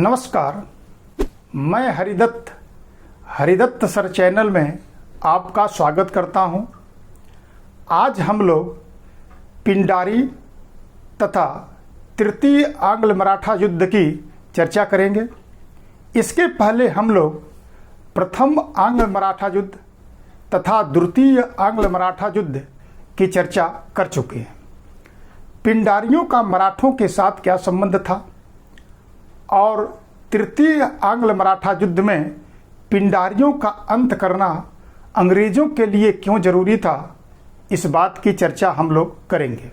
नमस्कार, मैं Haridatt sir channel में आपका स्वागत करता हूं। आज हम लोग पिंडारी तथा तृतीय आंग्ल मराठा युद्ध की चर्चा करेंगे। इसके पहले हम लोग प्रथम आंग्ल मराठा युद्ध तथा द्वितीय आंग्ल मराठा युद्ध की चर्चा कर चुके हैं। पिंडारियों का मराठों के साथ क्या संबंध था और तृतीय आंग्ल मराठा युद्ध में पिंडारियों का अंत करना अंग्रेजों के लिए क्यों जरूरी था, इस बात की चर्चा हम लोग करेंगे।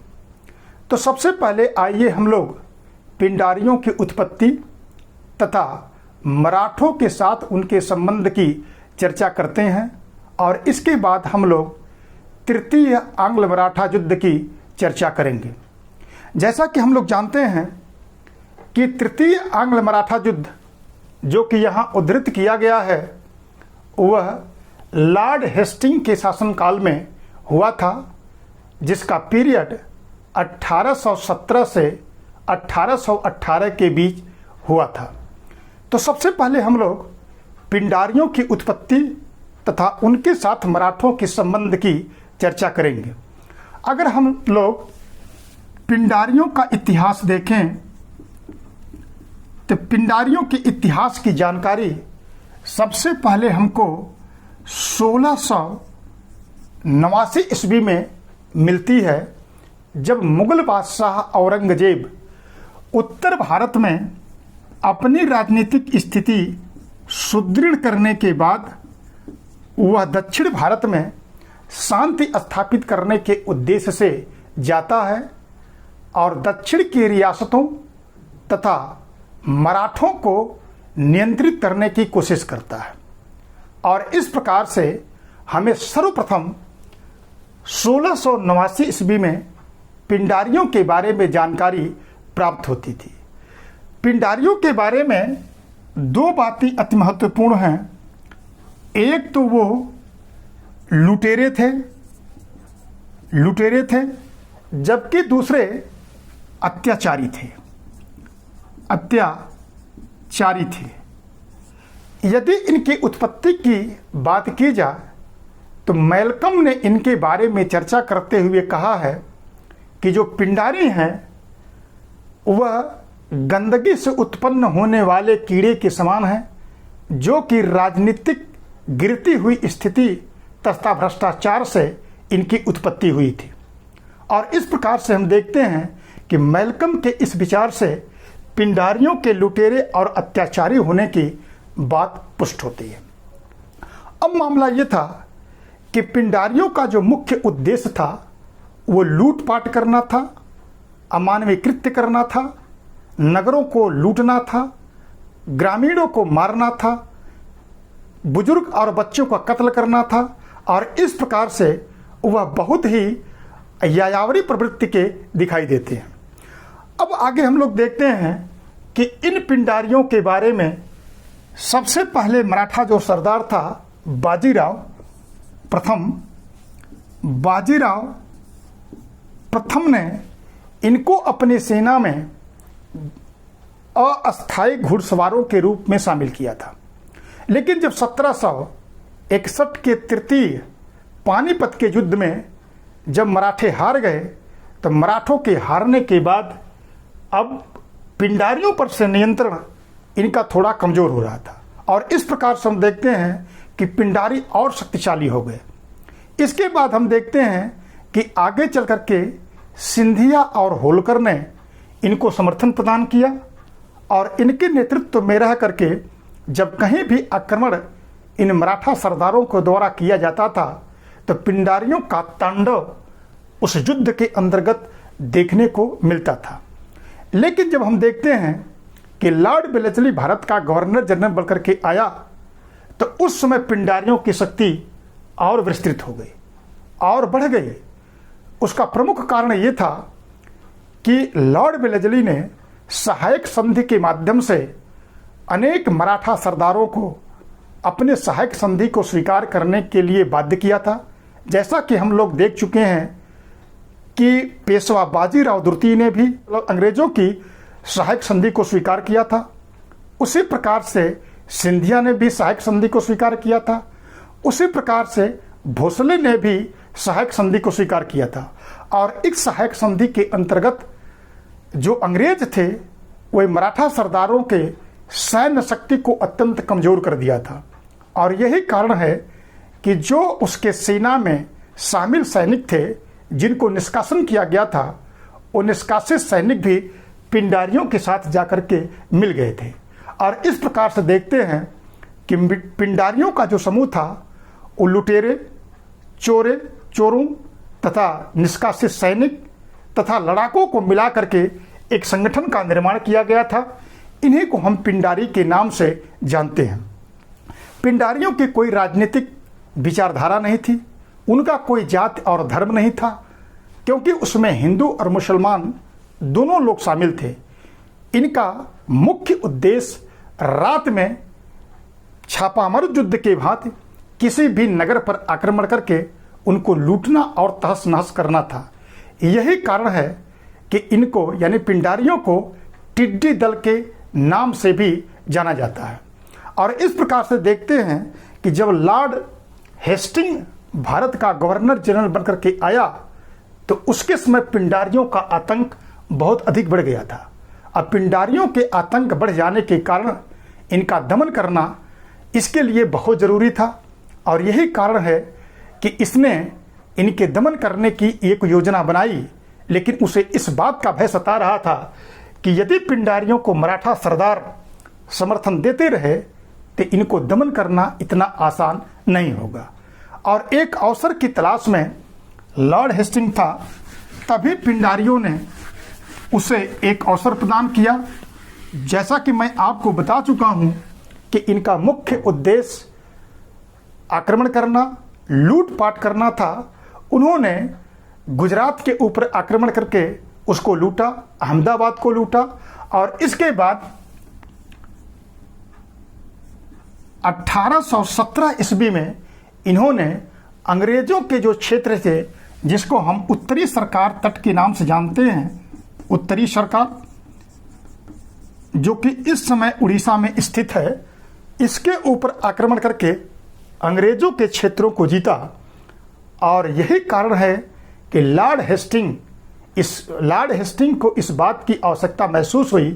तो सबसे पहले आइए हम लोग पिंडारियों की उत्पत्ति तथा मराठों के साथ उनके संबंध की चर्चा करते हैं और इसके बाद हम लोग तृतीय आंग्ल मराठा युद्ध की चर्चा करेंगे। जैसा कि हम लोग जानते हैं कि तृतीय आंग्ल मराठा युद्ध जो कि यहाँ उद्धृत किया गया है वह लॉर्ड हेस्टिंग के शासनकाल में हुआ था, जिसका पीरियड 1817 से 1818 के बीच हुआ था। तो सबसे पहले हम लोग पिंडारियों की उत्पत्ति तथा उनके साथ मराठों के संबंध की चर्चा करेंगे। अगर हम लोग पिंडारियों का इतिहास देखें तो पिंडारियों के इतिहास की जानकारी सबसे पहले हमको 1689 ईस्वी में मिलती है, जब मुगल बादशाह औरंगजेब उत्तर भारत में अपनी राजनीतिक स्थिति सुदृढ़ करने के बाद वह दक्षिण भारत में शांति स्थापित करने के उद्देश्य से जाता है और दक्षिण की रियासतों तथा मराठों को नियंत्रित करने की कोशिश करता है। और इस प्रकार से हमें सर्वप्रथम 1689 ईस्वी में पिंडारियों के बारे में जानकारी प्राप्त होती थी। पिंडारियों के बारे में दो बातें अति महत्वपूर्ण हैं। एक तो वो लुटेरे थे, जबकि दूसरे अत्याचारी थे। यदि इनकी उत्पत्ति की बात की जाए तो मैल्कम ने इनके बारे में चर्चा करते हुए कहा है कि जो पिंडारी हैं वह गंदगी से उत्पन्न होने वाले कीड़े के समान हैं, जो कि राजनीतिक गिरती हुई स्थिति तथा भ्रष्टाचार से इनकी उत्पत्ति हुई थी। और इस प्रकार से हम देखते हैं कि मैल्कम के इस विचार से पिंडारियों के लुटेरे और अत्याचारी होने की बात पुष्ट होती है। अब मामला यह था कि पिंडारियों का जो मुख्य उद्देश्य था वो लूटपाट करना था, अमानवीय कृत्य करना था, नगरों को लूटना था, ग्रामीणों को मारना था, बुजुर्ग और बच्चों का कत्ल करना था। और इस प्रकार से वह बहुत ही यायावरी प्रवृत्ति के दिखाई देते हैं। अब आगे हम लोग देखते हैं कि इन पिंडारियों के बारे में सबसे पहले मराठा जो सरदार था बाजीराव प्रथम ने इनको अपनी सेना में अस्थायी घुड़सवारों के रूप में शामिल किया था। लेकिन जब 1761 के तृतीय पानीपत के युद्ध में जब मराठे हार गए तो मराठों के हारने के बाद अब पिंडारियों पर से नियंत्रण इनका थोड़ा कमजोर हो रहा था और इस प्रकार से हम देखते हैं कि पिंडारी और शक्तिशाली हो गए। इसके बाद हम देखते हैं कि आगे चल करके सिंधिया और होलकर ने इनको समर्थन प्रदान किया और इनके नेतृत्व में रह करके जब कहीं भी आक्रमण इन मराठा सरदारों को द्वारा किया जाता था तो पिंडारियों का तांडव उस युद्ध के अंतर्गत देखने को मिलता था। लेकिन जब हम देखते हैं कि लॉर्ड वेलेस्ली भारत का गवर्नर जनरल बनकर के आया तो उस समय पिंडारियों की शक्ति और विस्तृत हो गई और बढ़ गई। उसका प्रमुख कारण ये था कि लॉर्ड वेलेस्ली ने सहायक संधि के माध्यम से अनेक मराठा सरदारों को अपने सहायक संधि को स्वीकार करने के लिए बाध्य किया था। जैसा कि हम लोग देख चुके हैं कि पेशवा बाजीराव द्वितीय ने भी अंग्रेजों की सहायक संधि को स्वीकार किया था उसी प्रकार से सिंधिया ने भी सहायक संधि को स्वीकार किया था, उसी प्रकार से भोसले ने भी सहायक संधि को स्वीकार किया था। और इस सहायक संधि के अंतर्गत जो अंग्रेज थे वह मराठा सरदारों के सैन्य शक्ति को अत्यंत कमजोर कर दिया था। और यही कारण है कि जो उसके सेना में शामिल सैनिक थे जिनको निष्कासन किया गया था, वो निष्कासित सैनिक भी पिंडारियों के साथ जाकर के मिल गए थे। और इस प्रकार से देखते हैं कि पिंडारियों का जो समूह था वो लुटेरे, चोरों तथा निष्कासित सैनिक तथा लड़ाकों को मिला करके एक संगठन का निर्माण किया गया था। इन्हीं को हम पिंडारी के नाम से जानते हैं। पिंडारियों की कोई राजनीतिक विचारधारा नहीं थी, उनका कोई जाति और धर्म नहीं था, क्योंकि उसमें हिंदू और मुसलमान दोनों लोग शामिल थे। इनका मुख्य उद्देश्य रात में छापामार युद्ध के भांति किसी भी नगर पर आक्रमण करके उनको लूटना और तहस नहस करना था। यही कारण है कि इनको यानी पिंडारियों को टिड्डी दल के नाम से भी जाना जाता है। और इस प्रकार से देखते हैं कि जब लॉर्ड हेस्टिंग भारत का गवर्नर जनरल बनकर के आया तो उसके समय पिंडारियों का आतंक बहुत अधिक बढ़ गया था। अब पिंडारियों के आतंक बढ़ जाने के कारण इनका दमन करना इसके लिए बहुत ज़रूरी था। और यही कारण है कि इसने इनके दमन करने की एक योजना बनाई, लेकिन उसे इस बात का भय सता रहा था कि यदि पिंडारियों को मराठा सरदार समर्थन देते रहे तो इनको दमन करना इतना आसान नहीं होगा। और एक अवसर की तलाश में लॉर्ड हेस्टिंग था, तभी पिंडारियों ने उसे एक अवसर प्रदान किया। जैसा कि मैं आपको बता चुका हूं कि इनका मुख्य उद्देश्य आक्रमण करना, लूटपाट करना था। उन्होंने गुजरात के ऊपर आक्रमण करके उसको लूटा, अहमदाबाद को लूटा। और इसके बाद 1817 ईस्वी में इन्होंने अंग्रेजों के जो क्षेत्र थे जिसको हम उत्तरी सरकार तट के नाम से जानते हैं, उत्तरी सरकार जो कि इस समय उड़ीसा में स्थित है, इसके ऊपर आक्रमण करके अंग्रेजों के क्षेत्रों को जीता। और यही कारण है कि लॉर्ड हेस्टिंग को इस बात की आवश्यकता महसूस हुई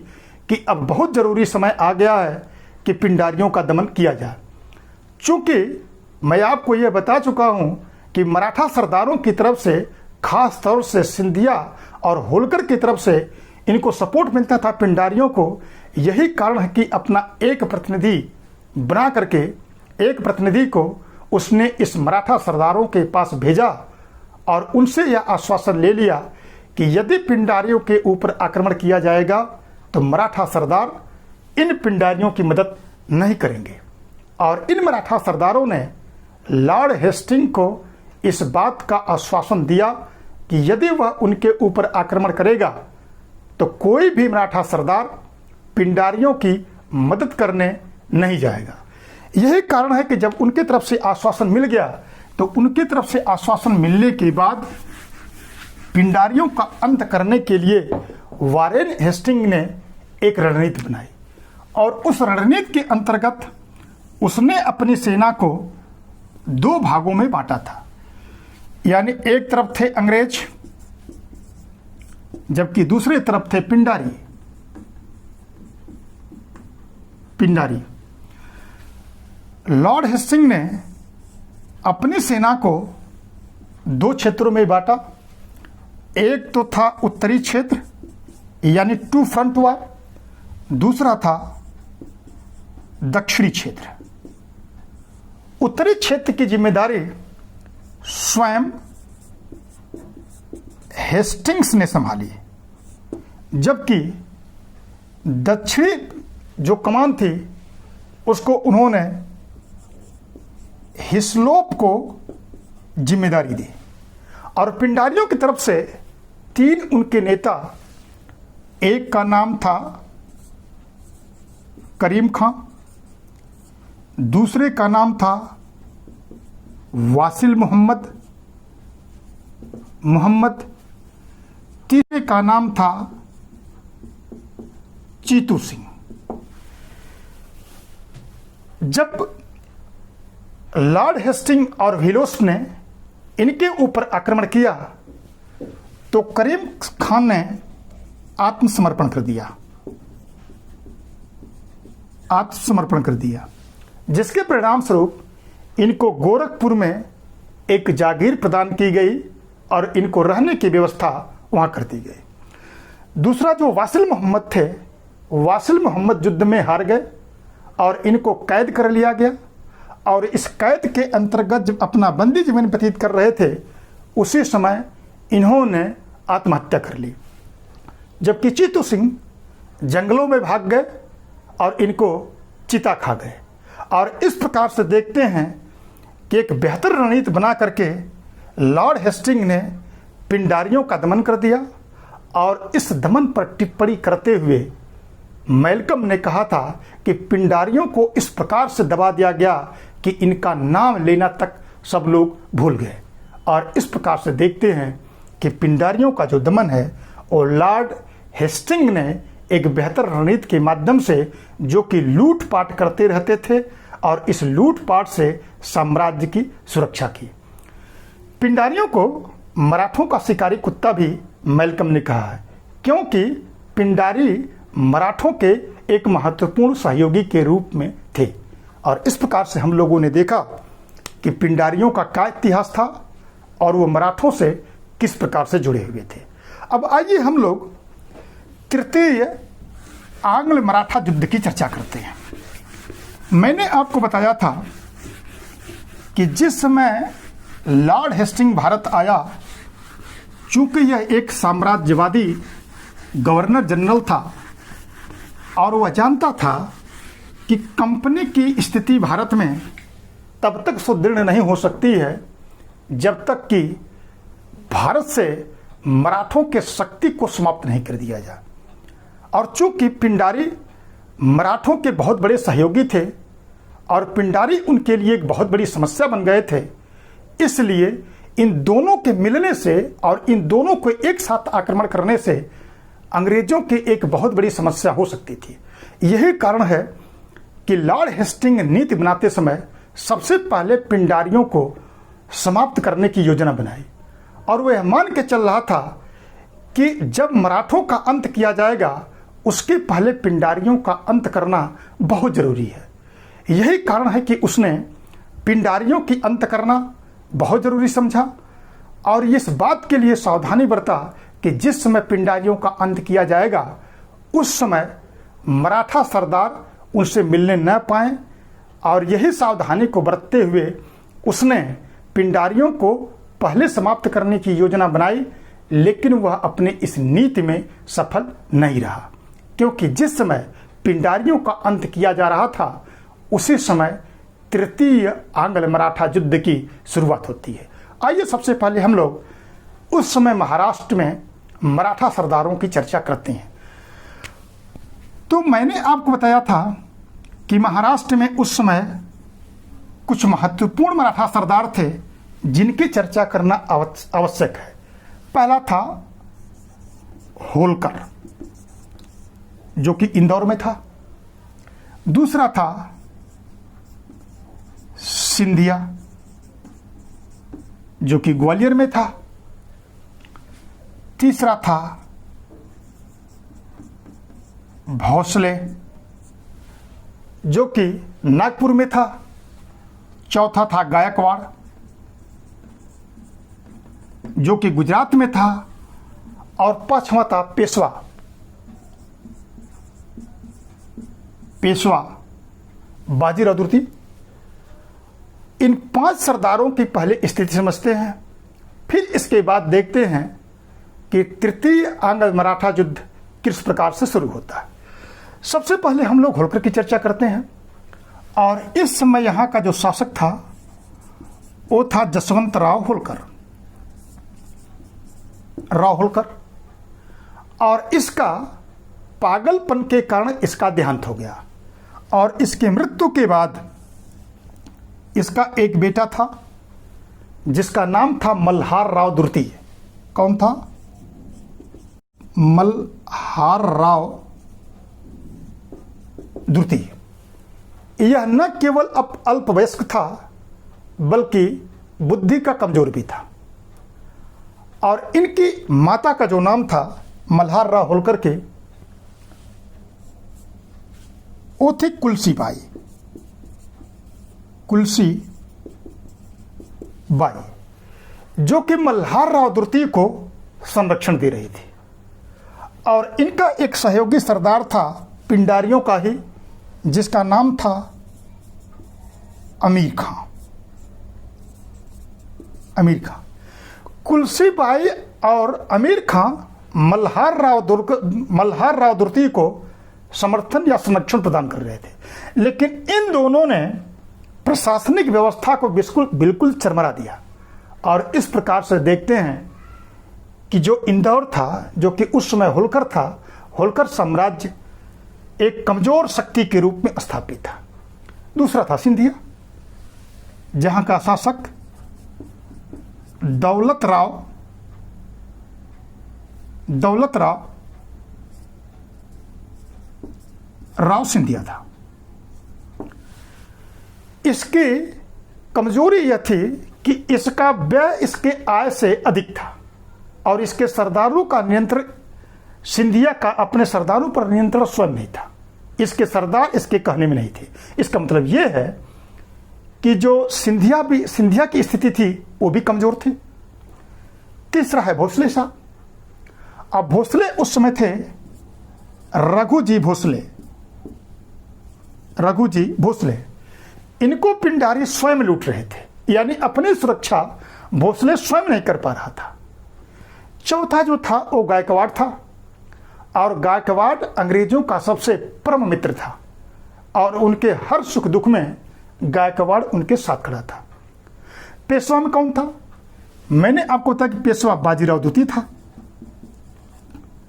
कि अब बहुत ज़रूरी समय आ गया है कि पिंडारियों का दमन किया जाए। चूँकि मैं आपको यह बता चुका हूँ कि मराठा सरदारों की तरफ से, खास तौर से सिंधिया और होलकर की तरफ से इनको सपोर्ट मिलता था पिंडारियों को। यही कारण है कि अपना एक प्रतिनिधि बना करके, एक प्रतिनिधि को उसने इस मराठा सरदारों के पास भेजा और उनसे यह आश्वासन ले लिया कि यदि पिंडारियों के ऊपर आक्रमण किया जाएगा तो मराठा सरदार इन पिंडारियों की मदद नहीं करेंगे। और इन मराठा सरदारों ने लॉर्ड हेस्टिंग को इस बात का आश्वासन दिया कि यदि वह उनके ऊपर आक्रमण करेगा तो कोई भी मराठा सरदार पिंडारियों की मदद करने नहीं जाएगा। यही कारण है कि जब उनके तरफ से आश्वासन मिल गया तो उनकी तरफ से आश्वासन मिलने के बाद पिंडारियों का अंत करने के लिए वारेन हेस्टिंग ने एक रणनीति बनाई। और उस रणनीति के अंतर्गत उसने अपनी सेना को दो भागों में बांटा था। यानी एक तरफ थे अंग्रेज, जबकि दूसरी तरफ थे पिंडारी। लॉर्ड हेस्टिंग ने अपनी सेना को दो क्षेत्रों में बांटा। एक तो था उत्तरी क्षेत्र यानी टू फ्रंट वार, दूसरा था दक्षिणी क्षेत्र। उत्तरी क्षेत्र की जिम्मेदारी स्वयं हेस्टिंग्स ने संभाली, जबकि दक्षिणी जो कमान थी उसको उन्होंने हिस्लोप को जिम्मेदारी दी। और पिंडारियों की तरफ से तीन उनके नेता, एक का नाम था करीम खां, दूसरे का नाम था वासिल मोहम्मद, तीसरे का नाम था चीतू सिंह। जब लॉर्ड हेस्टिंग और विलोस ने इनके ऊपर आक्रमण किया तो करीम खान ने आत्मसमर्पण कर दिया, जिसके परिणाम स्वरूप इनको गोरखपुर में एक जागीर प्रदान की गई और इनको रहने की व्यवस्था वहां कर दी गई। दूसरा जो वासिल मोहम्मद थे, वासिल मोहम्मद युद्ध में हार गए और इनको कैद कर लिया गया और इस कैद के अंतर्गत जब अपना बंदी जीवन व्यतीत कर रहे थे उसी समय इन्होंने आत्महत्या कर ली, जबकि चीतू सिंह जंगलों में भाग गए और इनको चिता खा गए। और इस प्रकार से देखते हैं कि एक बेहतर रणनीति बना करके लॉर्ड हेस्टिंग ने पिंडारियों का दमन कर दिया और इस दमन पर टिप्पणी करते हुए मैल्कम ने कहा था कि पिंडारियों को इस प्रकार से दबा दिया गया कि इनका नाम लेना तक सब लोग भूल गए। और इस प्रकार से देखते हैं कि पिंडारियों का जो दमन है वो लॉर्ड हेस्टिंग ने एक बेहतर रणनीति के माध्यम से, जो कि लूटपाट करते रहते थे और इस लूटपाट से साम्राज्य की सुरक्षा की। पिंडारियों को मराठों का शिकारी कुत्ता भी मैल्कम ने कहा है, क्योंकि पिंडारी मराठों के एक महत्वपूर्ण सहयोगी के रूप में थे। और इस प्रकार से हम लोगों ने देखा कि पिंडारियों का क्या इतिहास था और वो मराठों से किस प्रकार से जुड़े हुए थे। अब आइए हम लोग तृतीय आंग्ल मराठा युद्ध की चर्चा करते हैं। मैंने आपको बताया था कि जिस समय लॉर्ड हेस्टिंग भारत आया, चूंकि यह एक साम्राज्यवादी गवर्नर जनरल था और वह जानता था कि कंपनी की स्थिति भारत में तब तक सुदृढ़ नहीं हो सकती है जब तक कि भारत से मराठों के शक्ति को समाप्त नहीं कर दिया जाए। और चूंकि पिंडारी मराठों के बहुत बड़े सहयोगी थे और पिंडारी उनके लिए एक बहुत बड़ी समस्या बन गए थे, इसलिए इन दोनों के मिलने से और इन दोनों को एक साथ आक्रमण करने से अंग्रेजों की एक बहुत बड़ी समस्या हो सकती थी। यही कारण है कि लॉर्ड हेस्टिंग नीति बनाते समय सबसे पहले पिंडारियों को समाप्त करने की योजना बनाई और वह मान के चल रहा था कि जब मराठों का अंत किया जाएगा उसके पहले पिंडारियों का अंत करना बहुत जरूरी है। यही कारण है कि उसने पिंडारियों की अंत करना बहुत जरूरी समझा और इस बात के लिए सावधानी बरता कि जिस समय पिंडारियों का अंत किया जाएगा उस समय मराठा सरदार उनसे मिलने न पाएं। और यही सावधानी को बरतते हुए उसने पिंडारियों को पहले समाप्त करने की योजना बनाई, लेकिन वह अपने इस नीति में सफल नहीं रहा, क्योंकि जिस समय पिंडारियों का अंत किया जा रहा था उसी समय तृतीय आंग्ल मराठा युद्ध की शुरुआत होती है। आइए सबसे पहले हम लोग उस समय महाराष्ट्र में मराठा सरदारों की चर्चा करते हैं। तो मैंने आपको बताया था कि महाराष्ट्र में उस समय कुछ महत्वपूर्ण मराठा सरदार थे जिनकी चर्चा करना आवश्यक है। पहला था होलकर, जो कि इंदौर में था। दूसरा था सिंधिया, जो कि ग्वालियर में था। तीसरा था भोसले, जो कि नागपुर में था। चौथा था गायकवाड़, जो कि गुजरात में था। और पांचवा था पेशवा बाजीराव दुर्ती। इन 5 सरदारों की पहले स्थिति समझते हैं, फिर इसके बाद देखते हैं कि तृतीय आंग्ल मराठा युद्ध किस प्रकार से शुरू होता है। सबसे पहले हम लोग होलकर की चर्चा करते हैं और इस समय यहाँ का जो शासक था वो था जसवंत राव होलकर। और इसका पागलपन के कारण इसका देहांत हो गया और इसके मृत्यु के बाद इसका एक बेटा था जिसका नाम था मल्हार राव दुर्ती। कौन था? मल्हार राव दुर्ती। यह न केवल अल्पवयस्क था बल्कि बुद्धि का कमजोर भी था। और इनकी माता का जो नाम था मल्हार राव होलकर के, वो थी कुलसी बाई, कुलसी बाई, जो कि मल्हार राव द्वितीय को संरक्षण दे रही थी। और इनका एक सहयोगी सरदार था पिंडारियों का ही, जिसका नाम था अमीर खां। अमीर खां, कुलसी बाई और अमीर खां मल्हार राव द्वितीय को समर्थन या संरक्षण प्रदान कर रहे थे। लेकिन इन दोनों ने प्रशासनिक व्यवस्था को बिल्कुल चरमरा दिया। और इस प्रकार से देखते हैं कि जो इंदौर था, जो कि उस समय होलकर था, होलकर साम्राज्य एक कमजोर शक्ति के रूप में स्थापित था। दूसरा था सिंधिया, जहां का शासक दौलत राव सिंधिया था। इसकी कमजोरी यह थी कि इसका व्यय इसके आय से अधिक था और इसके सरदारों का नियंत्रण, सिंधिया का अपने सरदारों पर नियंत्रण स्वयं नहीं था। इसके सरदार इसके कहने में नहीं थे। इसका मतलब यह है कि जो सिंधिया की स्थिति थी वो भी कमजोर थी। तीसरा है भोसले साहब। अब भोसले उस समय थे रघु जी भोसले। इनको पिंडारी स्वयं लूट रहे थे, यानी अपनी सुरक्षा भोसले स्वयं नहीं कर पा रहा था। चौथा जो था वो गायकवाड़ था, और गायकवाड़ अंग्रेजों का सबसे परम मित्र था और उनके हर सुख दुख में गायकवाड़ उनके साथ खड़ा था। पेशवा में कौन था? मैंने आपको बताया कि पेशवा बाजीराव द्वितीय था।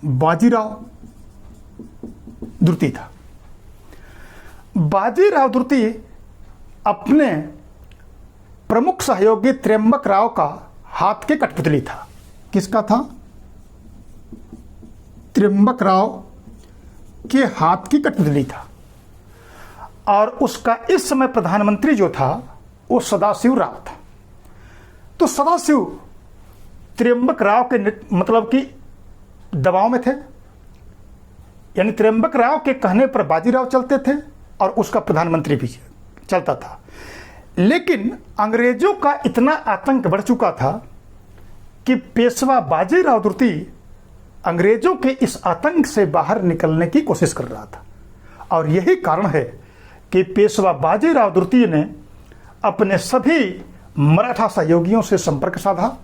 बाजीराव द्वितीय अपने प्रमुख सहयोगी त्र्यंबक राव का हाथ के कठपुतली था। किसका था? त्र्यंबक राव के हाथ की कठपुतली था। और उसका इस समय प्रधानमंत्री जो था वो सदाशिव राव था। तो सदाशिव त्र्यंबक राव के मतलब कि दबाव में थे, यानी त्र्यंबक राव के कहने पर बाजीराव चलते थे और उसका प्रधानमंत्री भी चलता था। लेकिन अंग्रेजों का इतना आतंक बढ़ चुका था कि पेशवा बाजीराव द्वितीय अंग्रेजों के इस आतंक से बाहर निकलने की कोशिश कर रहा था। और यही कारण है कि पेशवा बाजीराव द्वितीय ने अपने सभी मराठा सहयोगियों से संपर्क साधा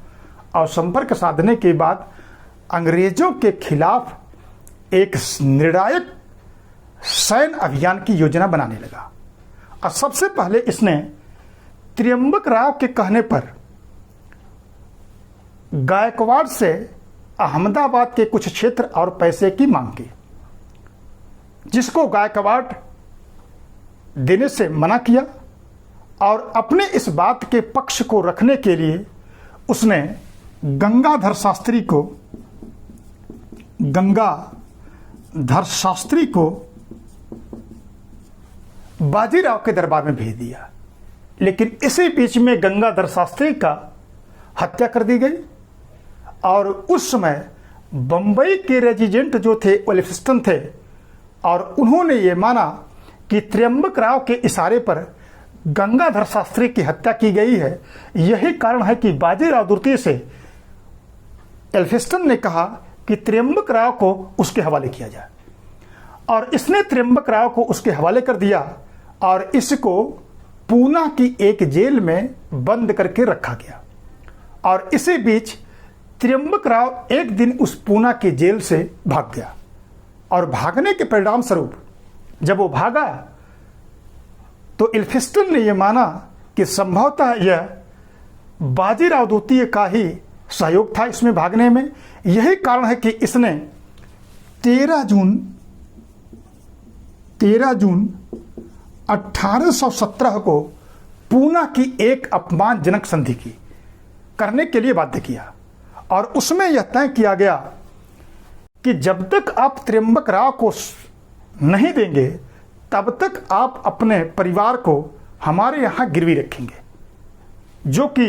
और संपर्क साधने के बाद अंग्रेजों के खिलाफ एक निर्णायक सैन्य अभियान की योजना बनाने लगा। और सबसे पहले इसने त्र्यंबक राव के कहने पर गायकवाड़ से अहमदाबाद के कुछ क्षेत्र और पैसे की मांग की, जिसको गायकवाड़ देने से मना किया। और अपने इस बात के पक्ष को रखने के लिए उसने गंगाधर शास्त्री को बाजीराव के दरबार में भेज दिया। लेकिन इसी बीच में गंगाधर शास्त्री का हत्या कर दी गई। और उस समय बंबई के रेजिडेंट जो थे एल्फिंस्टन थे, और उन्होंने ये माना कि त्र्यंबक राव के इशारे पर गंगाधर शास्त्री की हत्या की गई है। यही कारण है कि बाजीराव द्वितीय से एल्फिंस्टन ने कहा कि त्र्यंबक राव को उसके हवाले किया जाए। और इसने त्र्यंबक राव को उसके हवाले कर दिया और इसको पूना की एक जेल में बंद करके रखा गया। और इसी बीच त्र्यंबक राव एक दिन उस पूना की जेल से भाग गया। और भागने के परिणाम स्वरूप जब वो भागा तो एल्फिंस्टन ने यह माना कि संभवतः यह बाजीराव द्वितीय का ही सहयोग था इसमें भागने में। यही कारण है कि इसने 13 जून 1817 को पूना की एक अपमानजनक संधि की करने के लिए बाध्य किया। और उसमें यह तय किया गया कि जब तक आप त्र्यंबक राव को नहीं देंगे तब तक आप अपने परिवार को हमारे यहाँ गिरवी रखेंगे, जो कि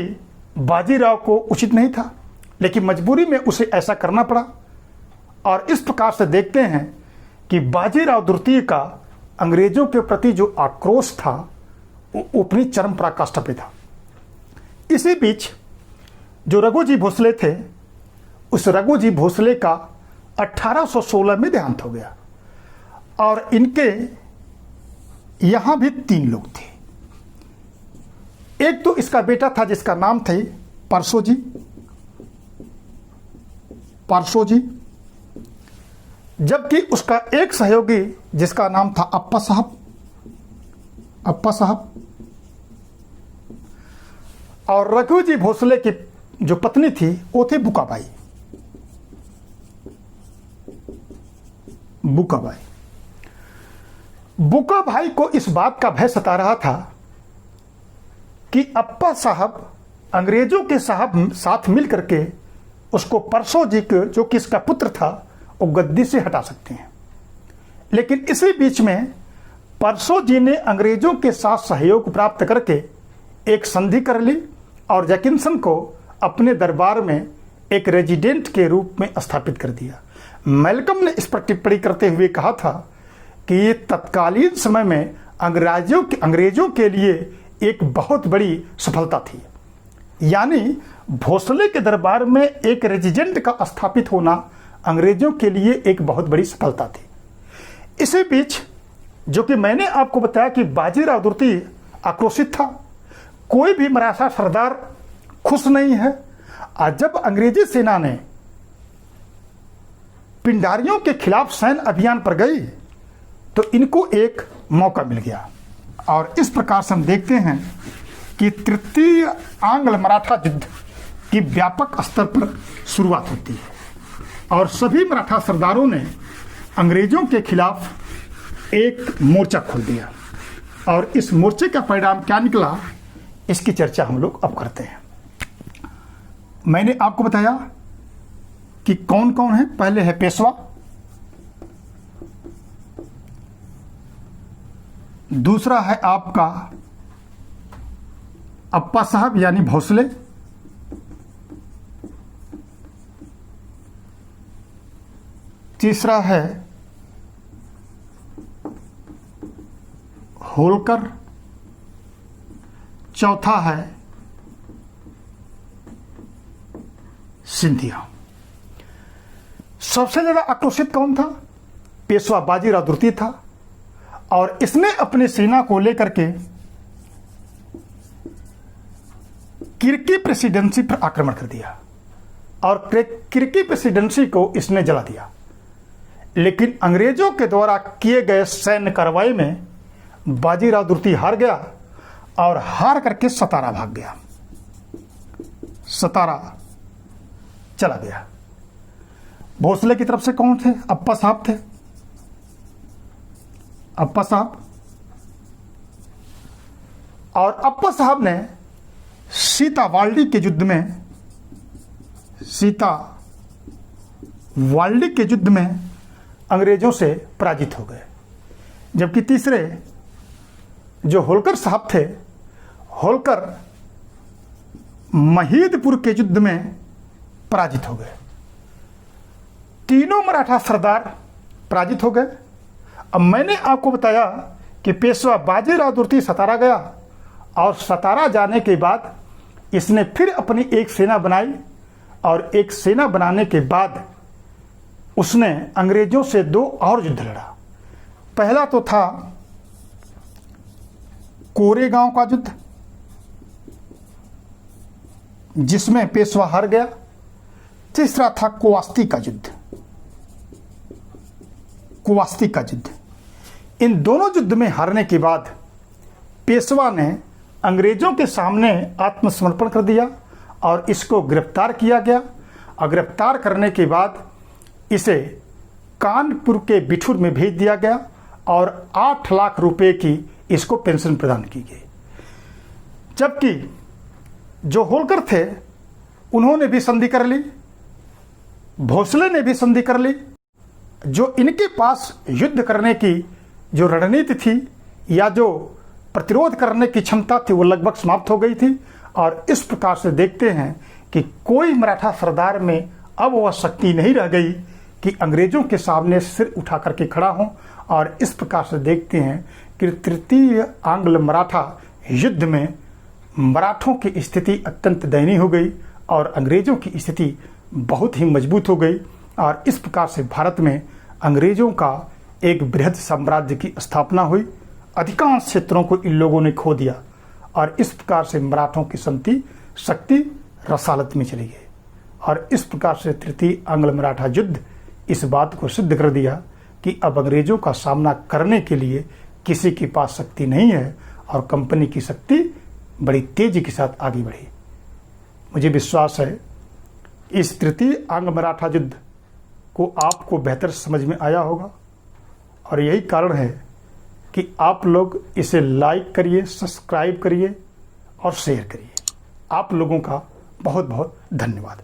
बाजीराव को उचित नहीं था, लेकिन मजबूरी में उसे ऐसा करना पड़ा। और इस प्रकार से देखते हैं कि बाजीराव द्वितीय का अंग्रेजों के प्रति जो आक्रोश था वो अपनी चरम पराकाष्ठा पे था। इसी बीच जो रघुजी भोसले थे, उस रघुजी भोसले का 1816 में देहांत हो गया और इनके यहां भी 3 लोग थे। एक तो इसका बेटा था जिसका नाम थे परसोजी, जबकि उसका एक सहयोगी जिसका नाम था अप्पा साहब, और रघुजी भोसले की जो पत्नी थी वो थी बुकाबाई। बुकाबाई को इस बात का भय सता रहा था कि अप्पा साहब अंग्रेजों के साथ मिल करके उसको परसो जी के, जो कि इसका पुत्र था, वो गद्दी से हटा सकते हैं। लेकिन इसी बीच में परसो जी ने अंग्रेजों के साथ सहयोग प्राप्त करके एक संधि कर ली और जैकिंसन को अपने दरबार में एक रेजिडेंट के रूप में स्थापित कर दिया। मैल्कम ने इस पर टिप्पणी करते हुए कहा था कि ये तत्कालीन समय में अंग्रेजों के लिए एक बहुत बड़ी सफलता थी। यानी भोसले के दरबार में एक रेजिडेंट का स्थापित होना अंग्रेजों के लिए एक बहुत बड़ी सफलता थी। इसी बीच जो कि मैंने आपको बताया कि बाजीराव द्वितीय आक्रोशित था, कोई भी मराठा सरदार खुश नहीं है। आज जब अंग्रेजी सेना ने पिंडारियों के खिलाफ सैन्य अभियान पर गई तो इनको एक मौका मिल गया और इस प्रकार से हम देखते हैं कि तृतीय आंग्ल मराठा युद्ध की व्यापक स्तर पर शुरुआत होती है और सभी मराठा सरदारों ने अंग्रेजों के खिलाफ एक मोर्चा खोल दिया और इस मोर्चे का परिणाम क्या निकला, इसकी चर्चा हम लोग अब करते हैं। मैंने आपको बताया कि कौन कौन है। पहले है पेशवा, दूसरा है आपका अप्पा साहब यानी भोसले, तीसरा है होलकर, चौथा है सिंधिया। सबसे ज्यादा आक्रोशित कौन था? पेशवा बाजीराव द्वितीय था और इसने अपने सेना को लेकर के किर्की प्रेसिडेंसी पर आक्रमण कर दिया और किर्की प्रेसिडेंसी को इसने जला दिया। लेकिन अंग्रेजों के द्वारा किए गए सैन्य कार्रवाई में बाजीराव द्वितीय हार गया और हार करके सतारा भाग गया, सतारा चला गया। भोसले की तरफ से कौन थे? अप्पा साहब थे, अप्पा साहब। और अप्पा साहब ने सीतावाल्डी के युद्ध में अंग्रेजों से पराजित हो गए। जबकि तीसरे जो होलकर साहब थे, होलकर महीदपुर के युद्ध में पराजित हो गए। तीनों मराठा सरदार पराजित हो गए। अब मैंने आपको बताया कि पेशवा बाजीराव द्वितीय सतारा गया और सतारा जाने के बाद इसने फिर अपनी एक सेना बनाई और एक सेना बनाने के बाद उसने अंग्रेजों से 2 और युद्ध लड़ा। पहला तो था कोरेगांव का युद्ध जिसमें पेशवा हार गया। तीसरा था कोवास्ती का युद्ध। इन दोनों युद्ध में हारने के बाद पेशवा ने अंग्रेजों के सामने आत्मसमर्पण कर दिया और इसको गिरफ्तार किया गया और गिरफ्तार करने के बाद इसे कानपुर के बिठूर में भेज दिया गया और 8 लाख रुपए की इसको पेंशन प्रदान की गई। जबकि जो होलकर थे उन्होंने भी संधि कर ली, भोसले ने भी संधि कर ली। जो इनके पास युद्ध करने की जो रणनीति थी या जो प्रतिरोध करने की क्षमता थी वो लगभग समाप्त हो गई थी। और इस प्रकार से देखते हैं कि कोई मराठा सरदार में अब वह शक्ति नहीं रह गई कि अंग्रेजों के सामने सिर उठा करके खड़ा हो। और इस प्रकार से देखते हैं कि तृतीय आंग्ल मराठा युद्ध में मराठों की स्थिति अत्यंत दयनीय हो गई और अंग्रेजों की स्थिति बहुत ही मजबूत हो गई। और इस प्रकार से भारत में अंग्रेजों का एक बृहद साम्राज्य की स्थापना हुई। अधिकांश क्षेत्रों को इन लोगों ने खो दिया और इस प्रकार से मराठों की शक्ति रसालत में चली गई। और इस प्रकार से तृतीय आंग्ल मराठा युद्ध इस बात को सिद्ध कर दिया कि अब अंग्रेजों का सामना करने के लिए किसी के पास शक्ति नहीं है और कंपनी की शक्ति बड़ी तेजी के साथ आगे बढ़ी। मुझे विश्वास है इस तृतीय आंग्ल मराठा युद्ध को आपको बेहतर समझ में आया होगा और यही कारण है कि आप लोग इसे लाइक करिए, सब्सक्राइब करिए और शेयर करिए। आप लोगों का बहुत बहुत धन्यवाद।